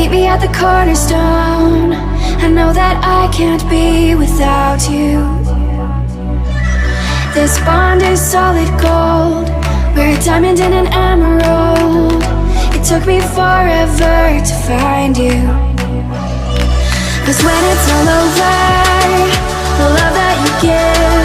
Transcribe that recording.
meet me at the cornerstone. I know that I can't be without you. This bond is solid gold. We're a diamond and an emerald. It took me forever to find you. 'Cause when it's all over, the love that you give